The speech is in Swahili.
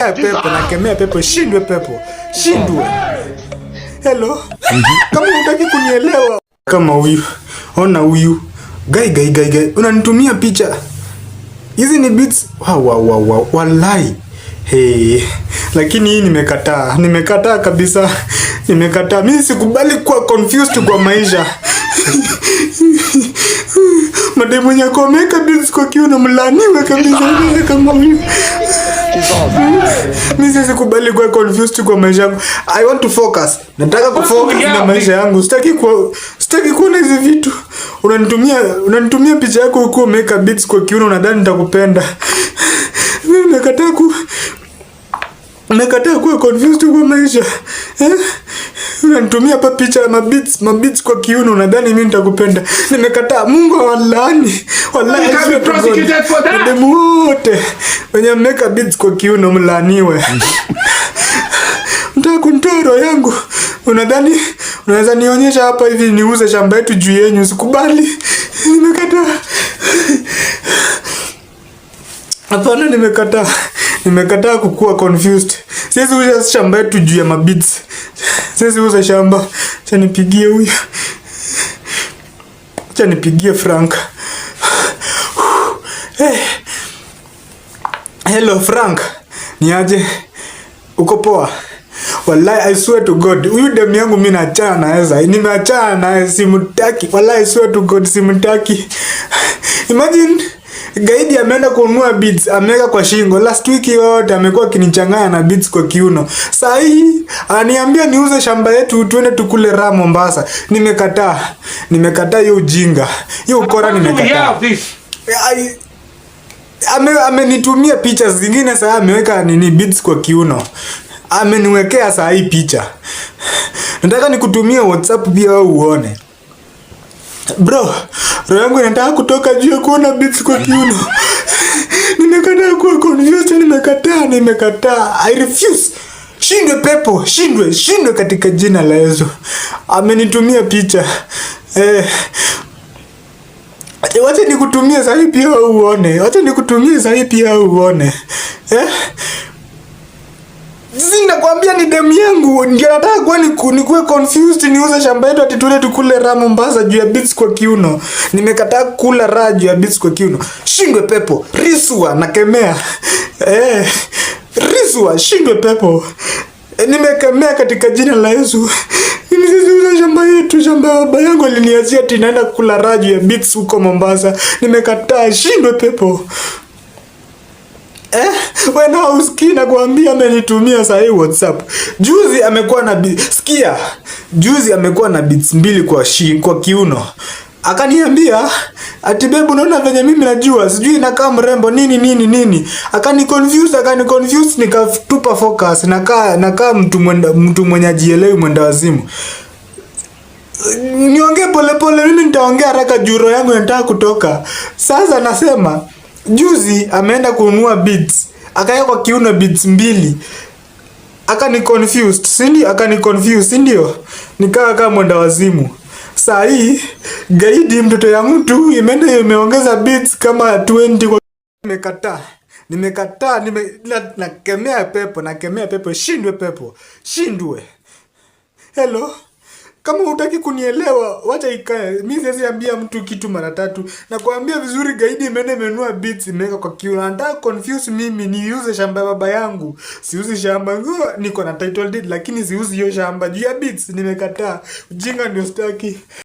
Pepo, nakemea pepo, shindwe pepo. Shindwe. Hello. Kama hutaki kunielewa kama huyu. Ona huyu. Gai. Unanitumia picha. Hizi ni beats. Wow. Wallahi. Hey. Lakini hii nimekataa. Nimekataa kabisa. Nimekataa. Mimi sikubali kuwa confused kwa maisha. Mademu yako ameka beats kwa kiuno mlaniwe kabisa kama huyu. Mimi sikubali kuwa confused kwa maisha yangu. I want to focus. Nataka kufocus na maisha yangu. Sitaki kuona hizi vitu. Unanitumia picha yako uko umeka beats kwa kiuno unadhani nitakupenda. Mimi nakataa kuwa confused kwa maisha. Unanitumia hapa picha ya mabeats kwa kiuno unadhani mimi nitakupenda. Nimekataa. Mungu awalaani. Wallahi mademu wote wenye mmeka beats kwa kiuno mlaaniwe. Mtaka kunitoa roho yangu. Unadhani unaweza nionyesha hapa hivi niuze shamba yetu juu yenu? Sikubali. Nimekataa. Hapana, nimekataa. Nimekataa kukua confused. Siwezi uza shamba yetu juu ya mabeats. Siwezi uza shamba. Acha nipigie huyu. Acha nipigie Frank. Hey. Hello Frank. Ni aje? Uko poa? Wallahi I swear to God, huyu demu yangu mimi naachana naye. Nimeachana naye, simtaki. Wallahi I swear to God simtaki. Imagine Gaidi ameenda kununua beats, ameweka kwa shingo. Last week yote amekuwa akinichanganya na beats kwa kiuno. Sasa hii ananiambia niuze shamba yetu tuende tukule raha Mombasa. Nimekataa. Nimekataa hiyo ujinga. Hiyo ukora nimekataa. Amenitumia picha zingine sasa ameweka beats kwa kiuno. Ameniwekea saa hii picha. Nataka nikutumie WhatsApp pia wewe uone. Bro, roho yangu inataka kutoka juu ya kuona beats kwa kiuno. Nimekataa kuwa confused, nimekataa. I refuse. Shindwe pepo, shindwe katika jina la Yesu. Amenitumia picha. Wacha nikutumie sasa hivi pia uone. Nakwambia ni demu yangu ndio nataka kuwa nikuwe confused niuze shamba yetu ati tuende tukule raha Mombasa juu ya beats kwa kiuno. Nimekataa kula raha juu ya beats kwa kiuno. Shindwe pepo, riswa nakemea. Riswa, shindwe pepo. Nimekemea katika jina la Yesu. Mimi siuze shamba yetu, shamba baba yangu aliniachia ati naenda kula raha juu ya beats huko Mombasa. Nimekataa, shindwe pepo. Wena usikii na kuambia amenitumia saa hii WhatsApp. Juzi amekuwa na Juzi amekuwa na beats 2 kwa kiuno. Akaniambia ati babe unaona venye mimi najua sijui nakaa mrembo nini. Akani confuse nikatupa focus nakaa mtu mwenye ajielewi mwenda wazimu. Niongee pole mimi nitaongea haraka juu roho yangu inataka kutoka. Sasa nasema juzi ameenda kununua beats. Akaweka kwa kiuno beats 2. Akani confused, si ndio? Nikaa kama mwenda wazimu. Saa hii gaidi mtoto ya mtu imeongeza beats kama 20 kwa. Nimekataa. Nakemea pepo, shindwe pepo. Shindwe. Hello. Kama hutaki kunielewa, wacha ikae. Mimi siwezi ambia mtu kitu mara 3. Nakwambia vizuri gaidi imenunua beats imeweka kwa kiuno. Anataka confuse mimi niuze shamba baba yangu. Siuzi shamba. Niko na title deed lakini siuzi hiyo shamba juu ya beats. Nimekataa. Ujinga ndio sitaki.